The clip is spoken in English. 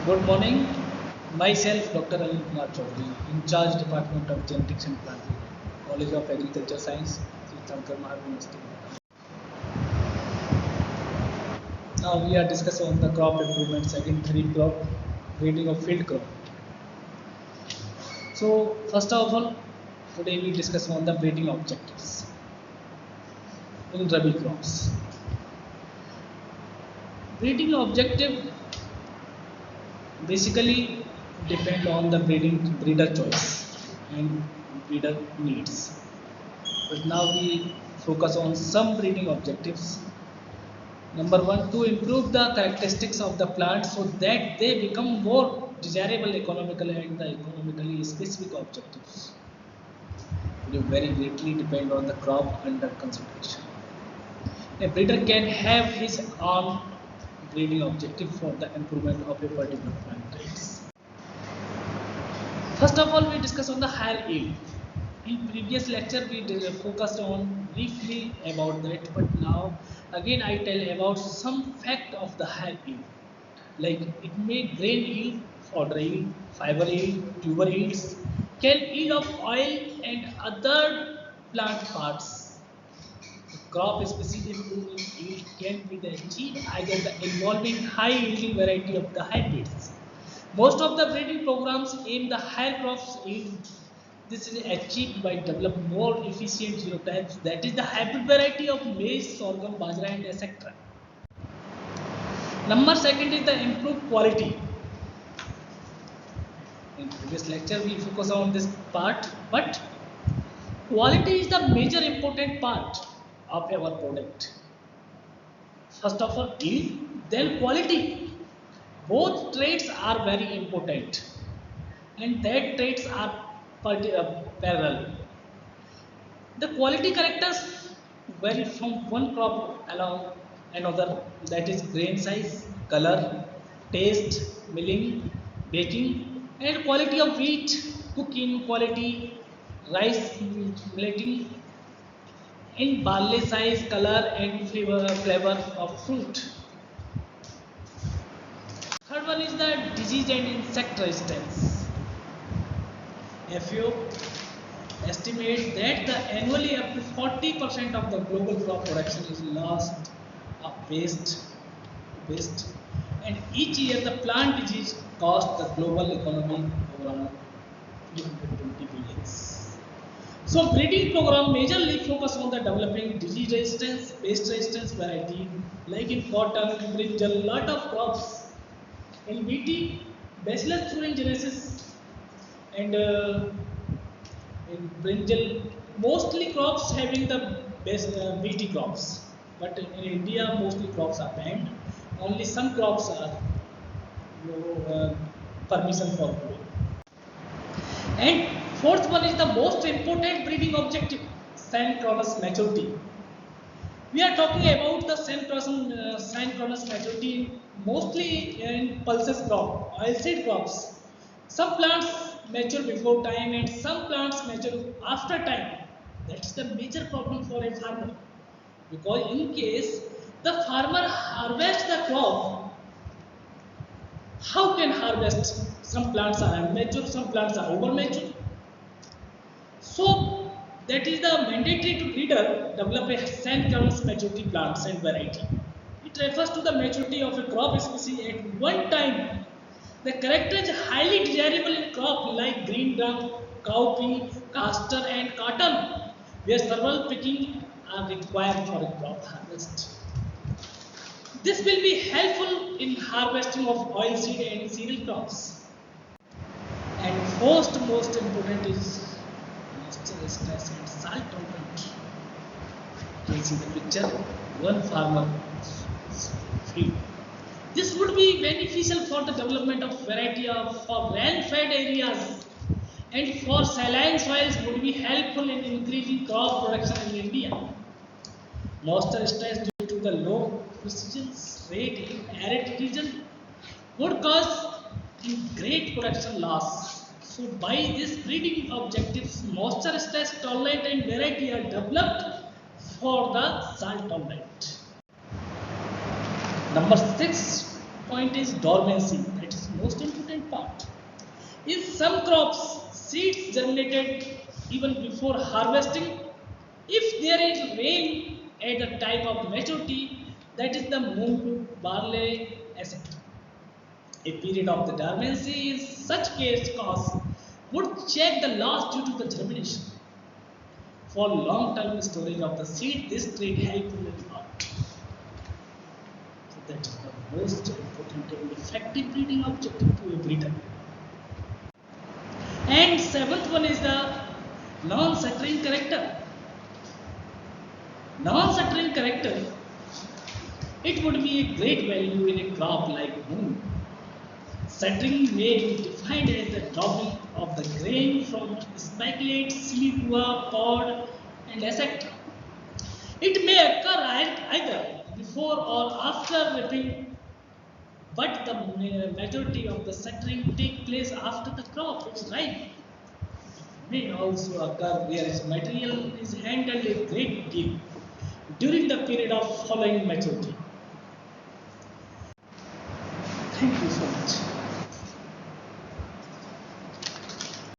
Good morning. Myself, Dr. Anil Kumar Chaudhary, in charge Department of Genetics and Planting, College of Agriculture Science, Tirthankar Mahar University. Now we are discussing on the crop improvement, second kharif crop, breeding of field crop. So first of all, today we discuss on the breeding objectives in Rabi crops. Breeding objective basically depend on the breeder choice and breeder needs. But now we focus on some breeding objectives. Number one, to improve the characteristics of the plant so that they become more desirable economically and the economically specific objectives. Will very greatly depend on the crop under consideration. A breeder can have his own breeding objective for the improvement of a particular plant traits. First of all, we discuss on the higher yield. In previous lecture, we focused on briefly about that, but now again I tell about some fact of the higher yield. Like it may grain yield, fodder yield, fiber yield, tuber yields, can yield of oil and other plant parts. The crop species improvement yield can be achieved either the involving high yielding variety of the hybrids. Most of the breeding programs aim the higher crops yield. This is achieved by developing more efficient genotypes, that is the hybrid variety of maize, sorghum, bajra and etc. Number second is the improved quality. In previous lecture we focus on this part, but quality is the major important part of our product. First of all yield, then quality. Both traits are very important and that traits are parallel. The quality characters vary from one crop along another, that is grain size, color, taste, milling, baking, and quality of wheat, cooking quality, rice milling, in barley size, color, and flavor of fruit. Third one is the disease and insect resistance. FAO estimates that the annually up to 40% of the global crop production is lost of waste, and each year the plant disease cost the global economy around 320 billions. So breeding program majorly focus on the developing disease resistance, pest resistance variety, like in cotton, brinjal, lot of crops. In BT, Bacillus thuringiensis and in brinjal, mostly crops having the best BT crops, but in India mostly crops are banned. Only some crops are permission for growing. And fourth one is the most important breeding objective: synchronous maturity. We are talking about the synchronous maturity mostly in pulses crop, oilseed crops. Some plants mature before time and some plants mature after time. That's the major problem for a farmer. Because in case the farmer harvests the crop, how can harvest? Some plants are immature, some plants are over mature. So that is the mandatory to breeder develop a synchronous maturity plants and variety. It refers to the maturity of a crop species at one time. The character is highly desirable in crop like green drum, cowpea, castor and cotton, where several picking are required for a crop harvest. This will be helpful in harvesting of oilseed and cereal crops. And most important is moisture stress and salt content. You can see the picture, one farmer field. This would be beneficial for the development of variety of for rain-fed areas and for saline soils would be helpful in increasing crop production in India. Moisture stress due to the low precision rate in arid region would cause great production loss. So by this breeding objectives, moisture stress tolerant and variety are developed for the salt tolerant. Number 6 point is dormancy. That is most important part. In some crops, seeds germinated even before harvesting. If there is rain at the time of maturity, that is the moon barley asset. A period of the dormancy in such case cause would check the loss due to the germination. For long-term storage of the seed, this trait helpful a lot. So that is the most important and effective breeding objective to a breeder. And seventh one is the non-stuttering character. Non-stuttering character, it would be a great value in a crop like moon. Stuttering may be defined as the dropping of the grain from spikelate, silicua, pod, and etc. It may occur either before or after ripening, but the majority of the stuttering take place after the crop is ripe. May also occur where its material is handled a great deal during the period of following maturity. Thank you so much.